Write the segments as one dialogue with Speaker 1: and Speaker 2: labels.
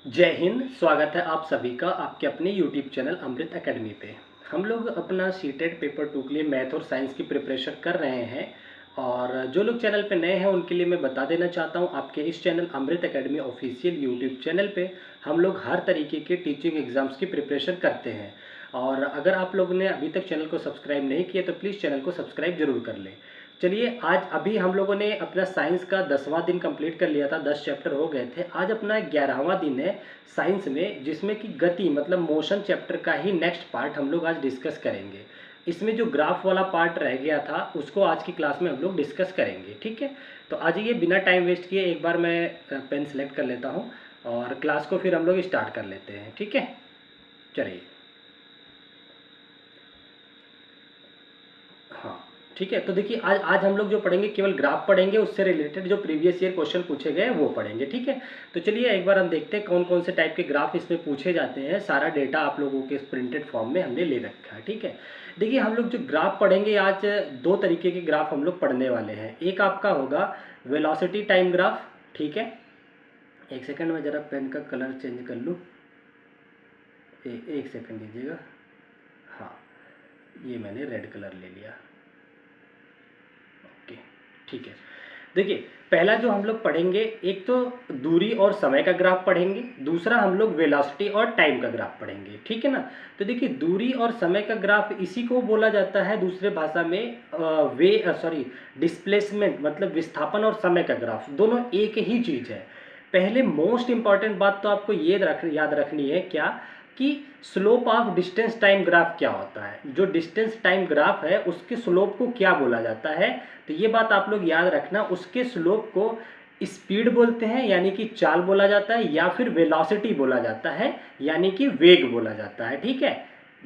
Speaker 1: जय हिंद। स्वागत है आप सभी का आपके अपने यूट्यूब चैनल अमृत एकेडमी पे। हम लोग अपना सीटेट पेपर 2 के लिए मैथ और साइंस की प्रिपरेशन कर रहे हैं। और जो लोग चैनल पे नए हैं उनके लिए मैं बता देना चाहता हूँ, आपके इस चैनल अमृत एकेडमी ऑफिशियल यूट्यूब चैनल पे हम लोग हर तरीके के टीचिंग एग्ज़ाम्स की प्रिपरेशन करते हैं। और अगर आप लोगों ने अभी तक चैनल को सब्सक्राइब नहीं किया तो प्लीज़ चैनल को सब्सक्राइब जरूर कर लें। चलिए, आज अभी हम लोगों ने अपना साइंस का 10वां दिन कंप्लीट कर लिया था, 10 चैप्टर हो गए थे। आज अपना 11वां दिन है साइंस में, जिसमें कि गति मतलब मोशन चैप्टर का ही नेक्स्ट पार्ट हम लोग आज डिस्कस करेंगे। इसमें जो ग्राफ वाला पार्ट रह गया था उसको आज की क्लास में हम लोग डिस्कस करेंगे, ठीक है। तो आज ये बिना टाइम वेस्ट किए एक बार मैं पेन सेलेक्ट कर लेता हूँ और क्लास को फिर हम लोग स्टार्ट कर लेते हैं, ठीक है। चलिए, हाँ ठीक है। तो देखिए, आज हम लोग जो पढ़ेंगे केवल ग्राफ पढ़ेंगे, उससे रिलेटेड जो प्रीवियस ईयर क्वेश्चन पूछे गए वो पढ़ेंगे, ठीक है। तो चलिए एक बार हम देखते हैं कौन कौन से टाइप के ग्राफ इसमें पूछे जाते हैं। सारा डेटा आप लोगों के प्रिंटेड फॉर्म में हमने ले रखा है, ठीक है। देखिए, हम लोग जो ग्राफ पढ़ेंगे आज, दो तरीके के ग्राफ हम लोग पढ़ने वाले हैं। एक आपका होगा वेलोसिटी टाइम ग्राफ, ठीक है। एक सेकंड में ज़रा पेन का कलर चेंज कर लूँ, एक सेकंड दीजिएगा। हाँ, ये मैंने रेड कलर ले लिया, ओके ठीक है। देखिए, पहला जो हम लोग पढ़ेंगे, एक तो दूरी और समय का ग्राफ पढ़ेंगे, दूसरा हम लोग वेलोसिटी और टाइम का ग्राफ पढ़ेंगे, ठीक है ना। तो देखिए, दूरी और समय का ग्राफ इसी को बोला जाता है दूसरे भाषा में डिस्प्लेसमेंट मतलब विस्थापन और समय का ग्राफ, दोनों एक ही चीज़ है। पहले मोस्ट इंपॉर्टेंट बात तो आपको ये याद रखनी है क्या, कि slope of distance time graph क्या होता है। जो डिस्टेंस टाइम ग्राफ है उसके स्लोप को क्या बोला जाता है, तो ये बात आप लोग याद रखना। उसके स्लोप को स्पीड बोलते हैं यानी कि चाल बोला जाता है, या फिर वेलोसिटी बोला जाता है यानी कि वेग बोला जाता है, ठीक है।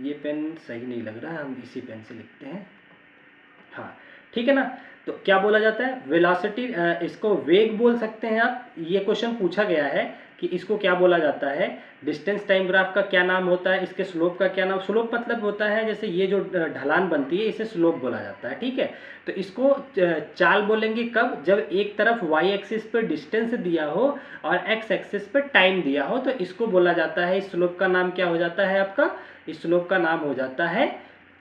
Speaker 1: ये पेन सही नहीं लग रहा है, हम इसी पेन से लिखते हैं, हाँ ठीक है ना। तो क्या बोला जाता है, वेलोसिटी, इसको वेग बोल सकते हैं आप। ये क्वेश्चन पूछा गया है कि इसको क्या बोला जाता है, डिस्टेंस टाइम ग्राफ का क्या नाम होता है, इसके स्लोप का क्या नाम। स्लोप मतलब होता है जैसे ये जो ढलान बनती है इसे स्लोप बोला जाता है, ठीक है। तो इसको चाल बोलेंगे कब, जब एक तरफ वाई एक्सिस पे डिस्टेंस दिया हो और एक्स एक्सिस पे टाइम दिया हो, तो इसको बोला जाता है, इस स्लोप का नाम क्या हो जाता है आपका, इस स्लोप का नाम हो जाता है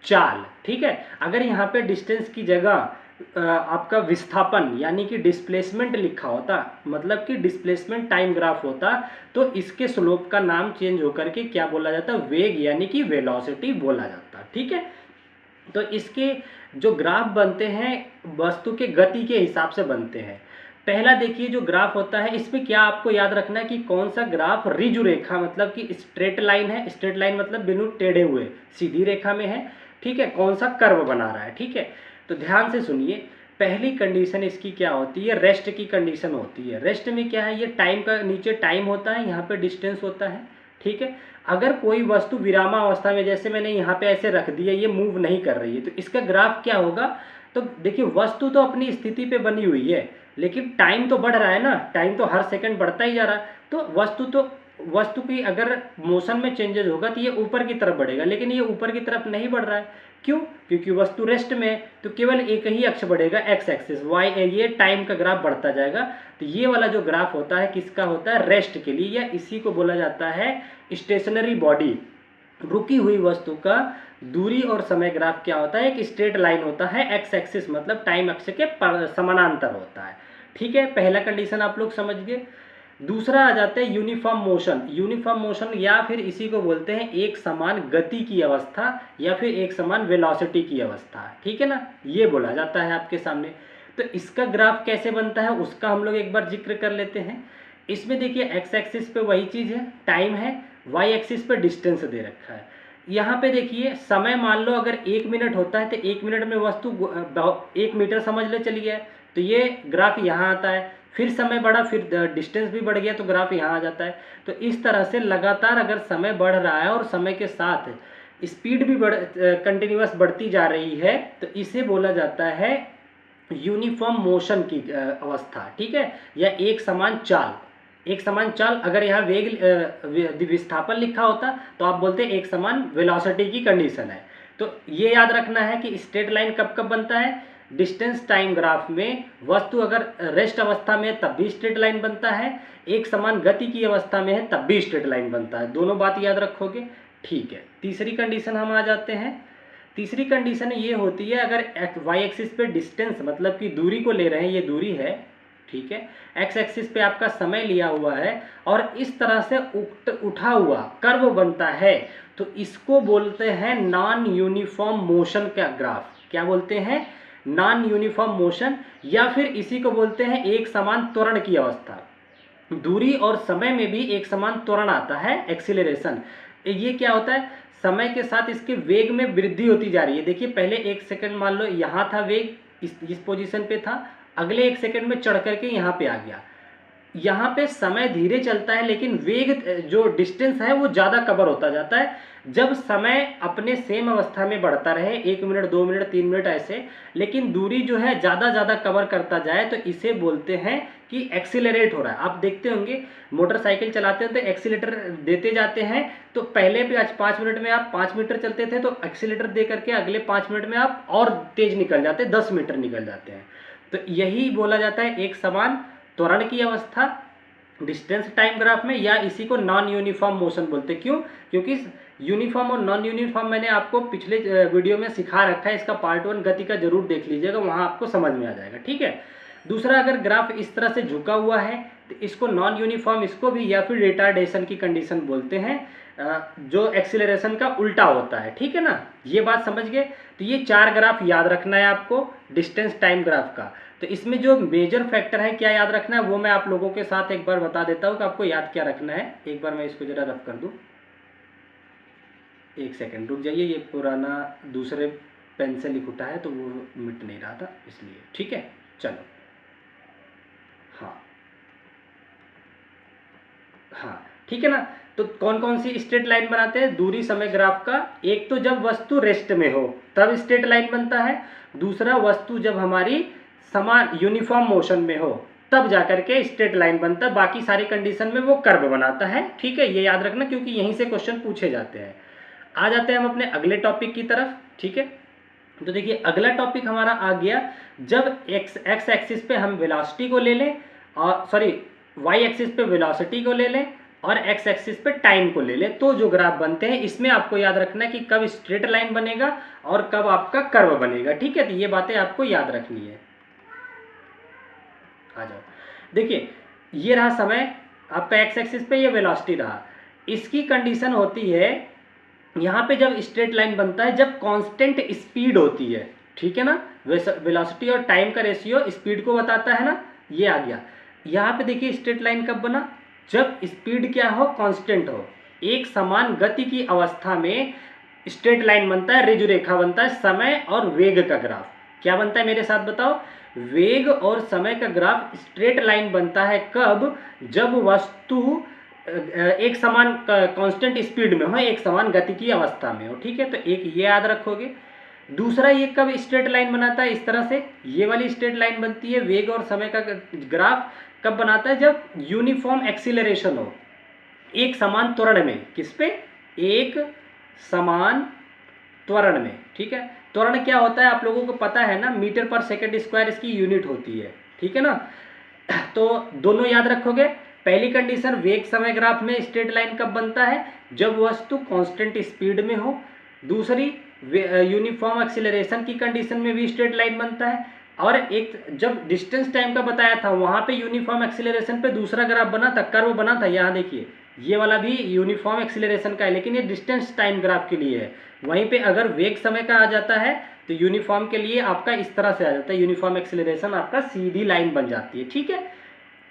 Speaker 1: चाल, ठीक है। अगर यहाँ पे डिस्टेंस की जगह आपका विस्थापन यानी कि डिस्प्लेसमेंट लिखा होता, मतलब कि डिस्प्लेसमेंट टाइम ग्राफ होता, तो इसके स्लोप का नाम चेंज होकर के क्या बोला जाता, वेग यानी कि वेलोसिटी बोला जाता, ठीक है। तो इसके जो ग्राफ बनते हैं वस्तु के गति के हिसाब से बनते हैं। पहला देखिए जो ग्राफ होता है, इसमें क्या आपको याद रखना है कि कौन सा ग्राफ रिजु रेखा मतलब कि स्ट्रेट लाइन है। स्ट्रेट लाइन मतलब बिनु टेढ़े हुए सीधी रेखा में है, ठीक है। कौन सा कर्व बना रहा है, ठीक है। तो ध्यान से सुनिए, पहली कंडीशन इसकी क्या होती है, रेस्ट की कंडीशन होती है। रेस्ट में क्या है, ये टाइम का नीचे टाइम होता है, यहाँ पे डिस्टेंस होता है, ठीक है। अगर कोई वस्तु विरामावस्था में, जैसे मैंने यहाँ पे ऐसे रख दिया, ये मूव नहीं कर रही है, तो इसका ग्राफ क्या होगा। तो देखिए, वस्तु तो अपनी स्थिति पे बनी हुई है, लेकिन टाइम तो बढ़ रहा है ना, टाइम तो हर सेकंड बढ़ता ही जा रहा है। तो वस्तु की अगर मोशन में चेंजेस होगा तो ये ऊपर की तरफ बढ़ेगा, लेकिन ये ऊपर की तरफ नहीं बढ़ रहा है। क्यों, क्योंकि वस्तु रेस्ट में है, तो केवल एक ही अक्ष बढ़ेगा, एक्स एक्सिस, वाई, ये टाइम का ग्राफ बढ़ता जाएगा। तो ये वाला जो ग्राफ होता है किसका होता है, रेस्ट के लिए, या इसी को बोला जाता है स्टेशनरी बॉडी, रुकी हुई वस्तु का दूरी और समय ग्राफ क्या होता है, एक स्ट्रेट लाइन होता है, एक्स एक्सिस मतलब टाइम अक्ष के समानांतर होता है, ठीक है। पहला कंडीशन आप लोग समझ गए। दूसरा आ जाता है यूनिफॉर्म मोशन। यूनिफॉर्म मोशन या फिर इसी को बोलते हैं एक समान गति की अवस्था या फिर एक समान वेलोसिटी की अवस्था, ठीक है ना, ये बोला जाता है आपके सामने। तो इसका ग्राफ कैसे बनता है उसका हम लोग एक बार जिक्र कर लेते हैं। इसमें देखिए, एक्स एक्सिस पे वही चीज़ है, टाइम है, वाई एक्सिस पे डिस्टेंस दे रखा है। यहाँ पे देखिए, समय मान लो अगर 1 मिनट होता है तो 1 मिनट में वस्तु 1 मीटर समझ ले चली गया, तो ये ग्राफ यहाँ आता है। फिर समय बढ़ा, फिर डिस्टेंस भी बढ़ गया, तो ग्राफ यहाँ आ जाता है। तो इस तरह से लगातार अगर समय बढ़ रहा है और समय के साथ स्पीड भी कंटिन्यूअस बढ़ती जा रही है, तो इसे बोला जाता है यूनिफॉर्म मोशन की अवस्था, ठीक है, या एक समान चाल। एक समान चाल, अगर यहाँ वेग विस्थापन लिखा होता तो आप बोलते एक समान वेलोसिटी की कंडीशन है। तो ये याद रखना है कि स्ट्रेट लाइन कब कब बनता है, डिस्टेंस टाइम ग्राफ में वस्तु अगर रेस्ट अवस्था में है तब भी स्ट्रेट लाइन बनता है, एक समान गति की अवस्था में है तब भी स्ट्रेट लाइन बनता है। दोनों बात याद रखोगे, ठीक है। तीसरी कंडीशन हम आ जाते हैं। तीसरी कंडीशन ये होती है अगर वाई एक्सिस पे डिस्टेंस मतलब कि दूरी को ले रहे हैं, ये दूरी है, ठीक है, एक्स एक्सिस पे आपका समय लिया हुआ है और इस तरह से उठा हुआ कर्व बनता है, तो इसको बोलते हैं नॉन यूनिफॉर्म मोशन का ग्राफ। क्या बोलते हैं? नॉन यूनिफॉर्म मोशन, या फिर इसी को बोलते हैं एक समान त्वरण की अवस्था। दूरी और समय में भी एक समान त्वरण आता है, एक्सीलरेशन। ये क्या होता है? समय के साथ इसके वेग में वृद्धि होती जा रही है। देखिए पहले 1 सेकंड मान लो यहाँ था वेग, इस पोजीशन पे था, अगले 1 सेकंड में चढ़ करके यहाँ पे आ गया। यहाँ पे समय धीरे चलता है लेकिन वेग जो डिस्टेंस है वो ज़्यादा कवर होता जाता है। जब समय अपने सेम अवस्था में बढ़ता रहे 1 मिनट 2 मिनट 3 मिनट ऐसे, लेकिन दूरी जो है ज़्यादा कवर करता जाए, तो इसे बोलते हैं कि एक्सीलरेट हो रहा है। आप देखते होंगे मोटरसाइकिल चलाते हैं तो एक्सीलेटर देते जाते हैं, तो पहले भी आज 5 मिनट में आप 5 मीटर चलते थे तो एक्सीलेटर दे करके अगले 5 मिनट में आप और तेज निकल जाते, 10 मीटर निकल जाते हैं। तो यही बोला जाता है एक समान त्वरण की अवस्था डिस्टेंस टाइम ग्राफ में, या इसी को नॉन यूनिफॉर्म मोशन बोलते हैं। क्यों? क्योंकि यूनिफॉर्म और नॉन यूनिफॉर्म मैंने आपको पिछले वीडियो में सिखा रखा है, इसका पार्ट 1 गति का जरूर देख लीजिएगा, वहाँ आपको समझ में आ जाएगा, ठीक है। दूसरा, अगर ग्राफ इस तरह से झुका हुआ है तो इसको नॉन यूनिफॉर्म, इसको भी या फिर रिटार्डेशन की कंडीशन बोलते हैं, जो एक्सीलरेशन का उल्टा होता है, ठीक है ना। ये बात समझ गए। तो ये 4 ग्राफ याद रखना है आपको डिस्टेंस टाइम ग्राफ का। तो इसमें जो मेजर फैक्टर है क्या याद रखना है वो मैं आप लोगों के साथ एक बार बता देता हूँ कि आपको याद क्या रखना है। एक बार मैं इसको जरा रफ कर दूँ, 1 सेकंड रुक जाइए, ये पुराना दूसरे पेन से लिख उठा है तो वो मिट नहीं रहा था इसलिए, ठीक है। चलो, हाँ ठीक है ना। तो कौन कौन सी स्ट्रेट लाइन बनाते हैं दूरी समय ग्राफ का? एक तो जब वस्तु रेस्ट में हो तब स्ट्रेट लाइन बनता है, दूसरा वस्तु जब हमारी समान यूनिफॉर्म मोशन में हो तब जाकर के स्ट्रेट लाइन बनता है, बाकी सारी कंडीशन में वो कर्व बनाता है, ठीक है। ये याद रखना क्योंकि यहीं से क्वेश्चन पूछे जाते हैं। आ जाते हैं हम अपने अगले टॉपिक की तरफ, ठीक है। तो देखिए अगला टॉपिक हमारा आ गया, जब एक्स एक्सिस पे हम वेलोसिटी को ले लें, और सॉरी वाई एक्सिस पे वेलोसिटी को ले लें और एक्स एक्सिस पे टाइम को ले लें, तो जो ग्राफ बनते हैं इसमें आपको याद रखना है कि कब स्ट्रेट लाइन बनेगा और कब आपका कर्व बनेगा, ठीक है। तो ये बातें आपको याद रखनी है। आ जाओ, देखिए ये रहा समय आपका एक्स एक्सिस पे, ये वेलोसिटी रहा। इसकी कंडीशन होती है यहाँ पे जब स्ट्रेट लाइन बनता है जब कांस्टेंट स्पीड होती है, ठीक है ना। वेलोसिटी और टाइम का रेशियो स्पीड को बताता है ना, ये आ गया। यहाँ पे देखिए स्ट्रेट लाइन कब बना? जब स्पीड क्या हो? कांस्टेंट हो। एक समान गति की अवस्था में स्ट्रेट लाइन बनता है, ऋजु रेखा बनता है, समय और वेग का ग्राफ। क्या बनता है मेरे साथ बताओ? वेग और समय का ग्राफ स्ट्रेट लाइन बनता है कब? जब वस्तु एक समान कांस्टेंट स्पीड में हो, एक समान गति की अवस्था में हो, ठीक है। तो एक ये याद रखोगे। दूसरा, ये कब स्ट्रेट लाइन बनाता है? इस तरह से ये वाली स्ट्रेट लाइन बनती है। वेग और समय का ग्राफ कब बनाता है? जब यूनिफॉर्म एक्सीलरेशन हो, एक समान त्वरण में। किस पे? एक समान त्वरण में, ठीक है। त्वरण क्या होता है आप लोगों को पता है ना, मीटर पर सेकंड स्क्वायर इसकी यूनिट होती है, ठीक है ना। तो दोनों याद रखोगे। पहली कंडीशन, वेग समय ग्राफ में स्ट्रेट लाइन कब बनता है? जब वस्तु कांस्टेंट स्पीड में हो। दूसरी, यूनिफॉर्म एक्सीलरेशन की कंडीशन में भी स्ट्रेट लाइन बनता है। और एक जब डिस्टेंस टाइम का बताया था वहाँ पे यूनिफॉर्म एक्सीलरेशन पे दूसरा ग्राफ बना था, कर्व बना था। यहाँ देखिए ये वाला भी यूनिफॉर्म एक्सीलरेशन का है, लेकिन ये डिस्टेंस टाइम ग्राफ के लिए है। वहीं पे अगर वेग समय का आ जाता है तो यूनिफॉर्म के लिए आपका इस तरह से आ जाता है, यूनिफॉर्म एक्सीलरेशन आपका सीधी लाइन बन जाती है, ठीक है।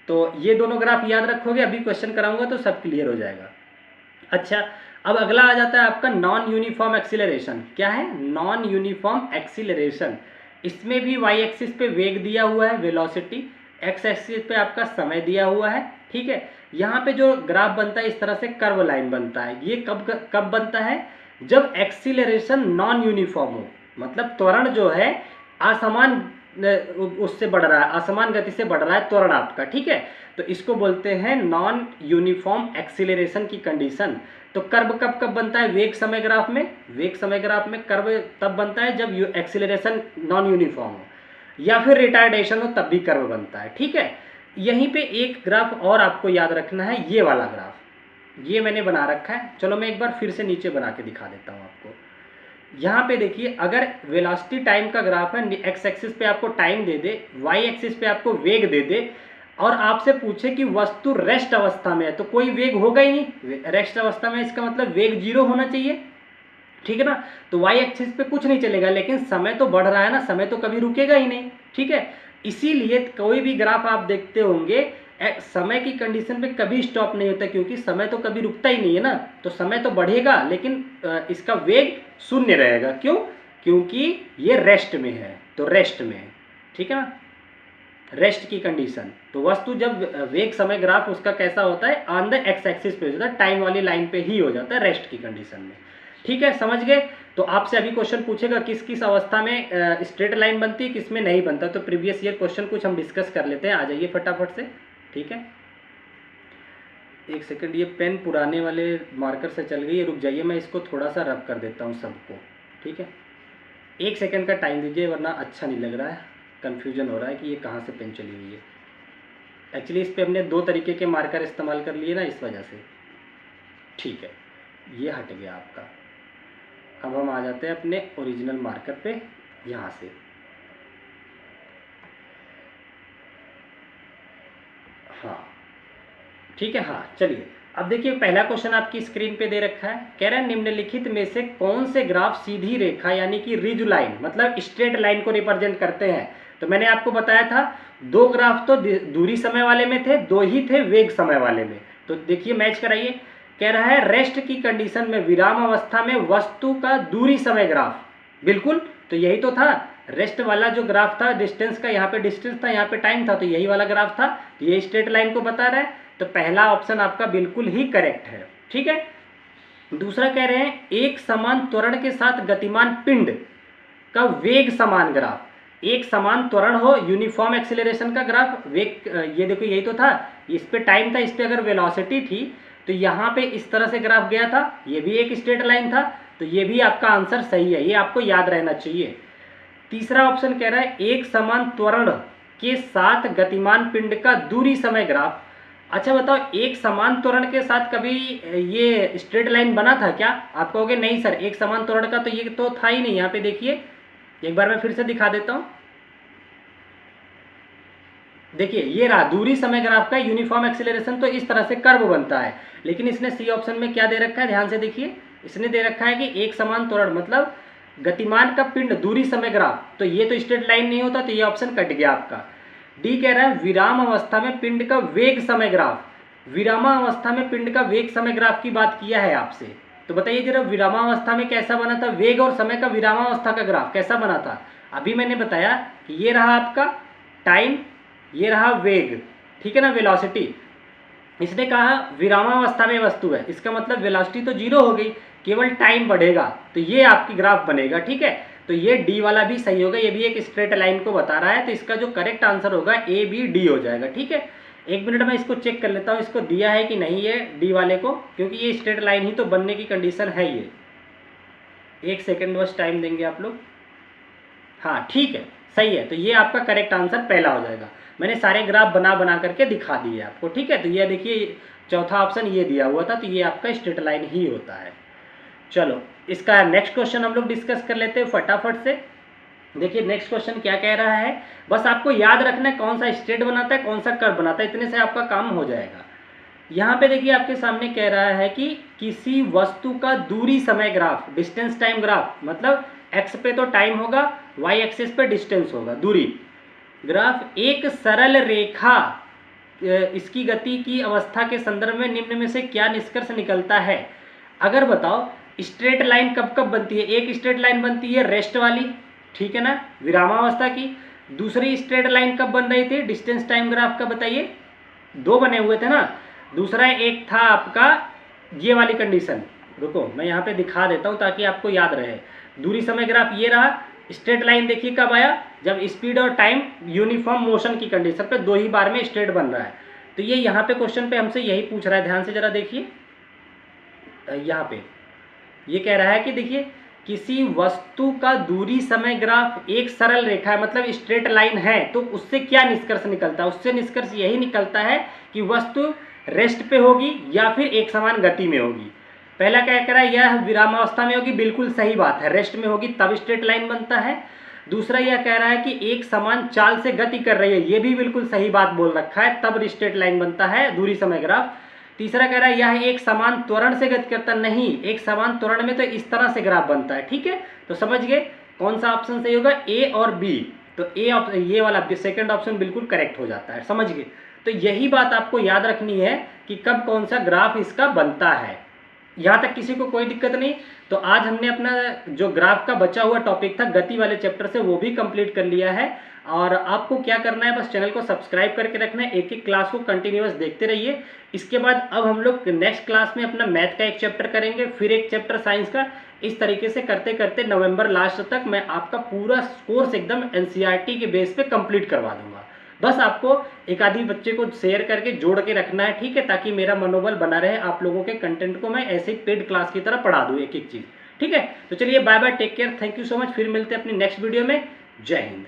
Speaker 1: तो ये दोनों ग्राफ याद रखोगे, अभी क्वेश्चन कराऊंगा तो सब क्लियर हो जाएगा। अच्छा, अब अगला आ जाता है आपका नॉन यूनिफॉर्म एक्सीलरेशन। क्या है? Non uniform acceleration. इसमें भी वाई एक्सिस पे वेग दिया हुआ है, वेलोसिटी, एक्स एक्सिस पे आपका समय दिया हुआ है, ठीक है। यहाँ पे जो ग्राफ बनता है इस तरह से कर्व लाइन बनता है। ये कब बनता है? जब एक्सीलरेशन नॉन यूनिफॉर्म हो, मतलब त्वरण जो है असमान उससे बढ़ रहा है, असमान गति से बढ़ रहा है त्वरण आपका, ठीक है। तो इसको बोलते हैं नॉन यूनिफॉर्म एक्सीलरेशन की कंडीशन। तो कर्व कब बनता है? वेग समय ग्राफ में। वेग समय ग्राफ में कर्व तब बनता है जब एक्सीलरेशन नॉन यूनिफॉर्म हो। या फिर रिटार्डेशन हो तब भी कर्व बनता है, ठीक है। यहीं पे एक ग्राफ और आपको याद रखना है, ये वाला ग्राफ, ये मैंने बना रखा है। चलो मैं एक बार फिर से नीचे बना के दिखा देता हूँ आपको। यहाँ पे देखिए, अगर वेलोसिटी टाइम का ग्राफ है, एक्स एक्सिस पे आपको टाइम दे दे, वाई एक्सिस पे आपको वेग दे दे, और आपसे पूछे कि वस्तु रेस्ट अवस्था में है, तो कोई वेग होगा ही नहीं। रेस्ट अवस्था में इसका मतलब वेग 0 होना चाहिए, ठीक है ना। तो वाई एक्सिस पे कुछ नहीं चलेगा, लेकिन समय तो बढ़ रहा है ना, समय तो कभी रुकेगा ही नहीं, ठीक है। इसीलिए कोई भी ग्राफ आप देखते होंगे, समय की कंडीशन पे कभी स्टॉप नहीं होता, क्योंकि समय तो कभी रुकता ही नहीं है ना। तो समय तो बढ़ेगा, लेकिन इसका वेग शून्य रहेगा। क्यों? क्योंकि ये रेस्ट में है, तो रेस्ट में है, ठीक है ना, रेस्ट की कंडीशन। तो वस्तु जब वेग समय ग्राफ उसका कैसा होता है, ऑन द एक्स एक्सिस पे हो जाता है, टाइम वाली लाइन पे ही हो जाता है, रेस्ट की कंडीशन में, ठीक है, समझ गए। तो आपसे अभी क्वेश्चन पूछेगा किस किस अवस्था में स्ट्रेट लाइन बनती है, किस में नहीं बनता। तो प्रीवियस ईयर क्वेश्चन कुछ हम डिस्कस कर लेते हैं, आ जाइए फटाफट से, ठीक है। एक सेकंड, ये पेन पुराने वाले मार्कर से चल गई है, रुक जाइए, मैं इसको थोड़ा सा रब कर देता हूँ सबको, ठीक है। एक सेकंड का टाइम दीजिए, वरना अच्छा नहीं लग रहा है, कन्फ्यूजन हो रहा है कि ये कहाँ से पेन चली हुई है। एक्चुअली इस पर हमने 2 तरीके के मार्कर इस्तेमाल कर लिए ना, इस वजह से, ठीक है। ये हट गया आपका। अब हम आ जाते हैं अपने ओरिजिनल मार्कर पे, यहाँ से, हाँ ठीक है। हाँ चलिए, अब देखिए पहला क्वेश्चन आपकी स्क्रीन पे दे रखा है, कह रहा है निम्नलिखित में से कौन से ग्राफ सीधी रेखा यानी कि रिज लाइन मतलब स्ट्रेट लाइन को रिप्रेजेंट करते हैं। तो मैंने आपको बताया था 2 ग्राफ तो दूरी समय वाले में थे, 2 ही थे वेग समय वाले में। तो देखिए मैच कराइए, कह रहा है रेस्ट की कंडीशन में विराम अवस्था में वस्तु का दूरी समय ग्राफ, बिल्कुल, तो यही तो था। रेस्ट वाला जो ग्राफ था, डिस्टेंस का, यहाँ पे डिस्टेंस था, यहाँ पे टाइम था, तो यही वाला ग्राफ था, तो ये स्ट्रेट लाइन को बता रहा है। तो पहला ऑप्शन आपका बिल्कुल ही करेक्ट है, ठीक है। दूसरा कह रहे हैं एक समान त्वरण के साथ गतिमान पिंड का वेग समान ग्राफ, एक समान त्वरण हो, यूनिफॉर्म एक्सेलरेशन का ग्राफ, वेग, ये देखो यही तो था, इस पे टाइम था, इस पे अगर वेलोसिटी थी, तो यहाँ पे इस तरह से ग्राफ गया था, ये भी एक स्ट्रेट लाइन था, तो ये भी आपका आंसर सही है, ये आपको याद रहना चाहिए। तीसरा ऑप्शन कह रहा है एक समान त्वरण के साथ गतिमान पिंड का दूरी समय ग्राफ। अच्छा बताओ, एक समान त्वरण के साथ कभी ये स्ट्रेट लाइन बना था क्या? आप कहोगे नहीं सर, एक समान त्वरण का तो ये तो था ही नहीं। यहाँ पे देखिए, एक बार मैं फिर से दिखा देता हूँ, देखिए ये रहा दूरी समय ग्राफ का यूनिफॉर्म एक्सेलरेशन, तो इस तरह से कर्व बनता है। लेकिन इसने सी ऑप्शन में क्या दे रखा है, ध्यान से देखिए, इसने दे रखा है कि एक समान त्वरण मतलब गतिमान का पिंड दूरी समय ग्राफ, तो ये तो स्ट्रेट लाइन नहीं होता, तो ये ऑप्शन कट गया आपका। डी कह रहा है विराम अवस्था में पिंड का वेग समय ग्राफ, विरामावस्था में पिंड का वेग समय ग्राफ की बात किया है आपसे, तो बताइए जरा विरामावस्था में कैसा बना था, वेग और समय का विरामावस्था का ग्राफ कैसा बना था। अभी मैंने बताया कि ये रहा आपका टाइम, ये रहा वेग, ठीक है ना, वेलोसिटी। इसने कहा विरामावस्था में वस्तु है, इसका मतलब वेलोसिटी तो 0 हो गई, केवल टाइम बढ़ेगा, तो ये आपकी ग्राफ बनेगा, ठीक है। तो ये डी वाला भी सही होगा, ये भी एक स्ट्रेट लाइन को बता रहा है, तो इसका जो करेक्ट आंसर होगा ए बी डी हो जाएगा, ठीक है। एक मिनट में इसको चेक कर लेता हूँ, इसको दिया है कि नहीं है डी वाले को, क्योंकि ये स्ट्रेट लाइन ही तो बनने की कंडीशन है ये। एक सेकेंड बस टाइम देंगे आप लोग। हाँ ठीक है, सही है, तो ये आपका करेक्ट आंसर पहला हो जाएगा। मैंने सारे ग्राफ बना बना करके दिखा दिए आपको, ठीक है। तो ये देखिए चौथा ऑप्शन ये दिया हुआ था, तो ये आपका स्ट्रेट लाइन ही होता है। चलो इसका नेक्स्ट क्वेश्चन हम लोग डिस्कस कर लेते हैं फटाफट से। देखिए नेक्स्ट क्वेश्चन क्या कह रहा है, बस आपको याद रखना है कौन सा स्ट्रेट बनाता है कौन सा कर्व बनाता है, इतने से आपका काम हो जाएगा। यहाँ पे देखिए आपके सामने कह रहा है कि किसी वस्तु का दूरी समय ग्राफ, डिस्टेंस टाइम ग्राफ, मतलब एक्स पे तो टाइम होगा, वाई एक्सिस पे डिस्टेंस होगा, दूरी ग्राफ, एक सरल रेखा, इसकी गति की अवस्था के संदर्भ में निम्न में से क्या निष्कर्ष निकलता है। अगर बताओ स्ट्रेट लाइन कब कब बनती है, एक स्ट्रेट लाइन बनती है रेस्ट वाली, ठीक है ना, विरामावस्था की। दूसरी स्ट्रेट लाइन कब बन रही थी, डिस्टेंस टाइम ग्राफ का बताइए, 2 बने हुए थे ना। दूसरा एक था आपका ये वाली कंडीशन, रुको मैं यहाँ पे दिखा देता हूँ ताकि आपको याद रहे। दूरी समय ग्राफ ये रहा, स्ट्रेट लाइन देखिए कब आया, जब स्पीड और टाइम यूनिफॉर्म मोशन की कंडीशन पे 2 ही बार में स्ट्रेट बन रहा है। तो ये यहाँ पे क्वेश्चन पे हमसे यही पूछ रहा है, ध्यान से जरा देखिए, यहाँ पे ये कह रहा है कि देखिए किसी वस्तु का दूरी समय ग्राफ एक सरल रेखा है, मतलब स्ट्रेट लाइन है, तो उससे क्या निष्कर्ष निकलता है? उससे निष्कर्ष यही निकलता है कि वस्तु रेस्ट पे होगी या फिर एक समान गति में होगी। पहला क्या कह रहा है, यह विरामावस्था में होगी, बिल्कुल सही बात है, रेस्ट में होगी तब स्ट्रेट लाइन बनता है। दूसरा यह कह रहा है कि एक समान चाल से गति कर रही है, ये भी बिल्कुल सही बात बोल रखा है, तब स्ट्रेट लाइन बनता है दूरी समय ग्राफ। तीसरा कह रहा है यह एक समान त्वरण से गति करता नहीं, एक समान त्वरण में तो इस तरह से ग्राफ बनता है। ठीक है, तो समझ गए कौन सा ऑप्शन सही होगा, ए और बी। तो ए ऑप्शन, ये वाला सेकंड ऑप्शन बिल्कुल करेक्ट हो जाता है, समझ गए। तो यही बात आपको याद रखनी है कि कब कौन सा ग्राफ इसका बनता है। यहाँ तक किसी को कोई दिक्कत नहीं? तो आज हमने अपना जो ग्राफ का बचा हुआ टॉपिक था गति वाले चैप्टर से, वो भी कंप्लीट कर लिया है। और आपको क्या करना है, बस चैनल को सब्सक्राइब करके रखना है, एक एक क्लास को कंटिन्यूअस देखते रहिए। इसके बाद अब हम लोग नेक्स्ट क्लास में अपना मैथ का एक चैप्टर करेंगे, फिर एक चैप्टर साइंस का। इस तरीके से करते करते नवंबर लास्ट तक मैं आपका पूरा कोर्स एकदम एनसीईआरटी के बेस पे कंप्लीट करवा दूंगा। बस आपको एक आधी बच्चे को शेयर करके जोड़ के रखना है, ठीक है, ताकि मेरा मनोबल बना रहे, आप लोगों के कंटेंट को मैं ऐसे ही पेड क्लास की तरह पढ़ा दूँ एक एक चीज़। ठीक है, तो चलिए bye bye, take care, thank you so much, फिर मिलते हैं अपनी नेक्स्ट वीडियो में। जय हिंद।